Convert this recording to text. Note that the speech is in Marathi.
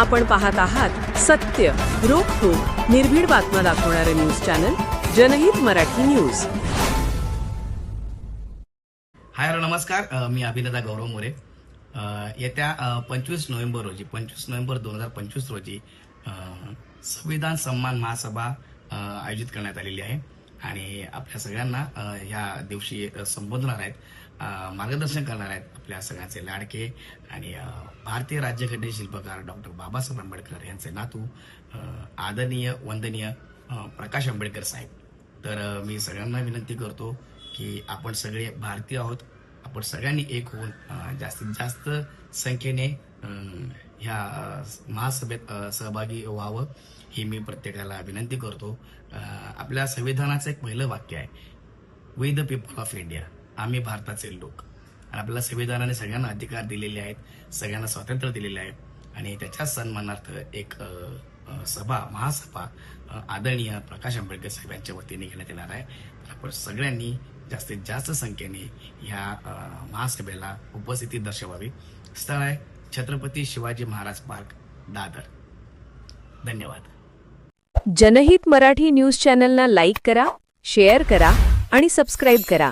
आपण पाहत आहात सत्य, रोखठोक, निर्भीड बातम्या दाखवणारे न्यूज चॅनल जनहित मराठी न्यूज. हाय हॅलो नमस्कार. मी अभिनेता गौरव मोरे. येत्या 25 नोव्हेंबर 2025 रोजी संविधान सन्मान महासभा आयोजित करण्यात आलेली आहे आणि आपल्या सगळ्यांना ह्या दिवशी संबोधणार आहेत, मार्गदर्शन करणार आहेत आपल्या सगळ्यांचे लाडके आणि भारतीय राज्यघटनेचे शिल्पकार डॉक्टर बाबासाहेब आंबेडकर यांचे नातू आदरणीय वंदनीय प्रकाश आंबेडकर साहेब. तर मी सगळ्यांना विनंती करतो की आपण सगळे भारतीय आहोत. आपण सगळ्यांनी एक होऊन जास्तीत जास्त संख्येने ह्या महासभेत सहभागी व्हावं ही मी प्रत्येकाला विनंती करतो. आपल्या संविधानाचं एक पहिलं वाक्य आहे, we the people of India, आम्ही भारताचे लोक. आणि आपल्याला संविधानाने सगळ्यांना अधिकार दिलेले आहेत, सगळ्यांना स्वातंत्र्य दिलेले आहे आणि त्याच्या सन्मानार्थ एक महासभा आदरणीय प्रकाश आंबेडकर साहेब यांच्या वतीने घेण्यात येणार आहे. आपण सगळ्यांनी जास्तीत जास्त संख्येने ह्या महासभेला उपस्थिती दर्शवावी. स्थळ आहे छत्रपती शिवाजी महाराज पार्क, दादर. धन्यवाद. जनहित मराठी न्यूज चॅनलला लाईक करा, शेअर करा आणि सबस्क्राईब करा.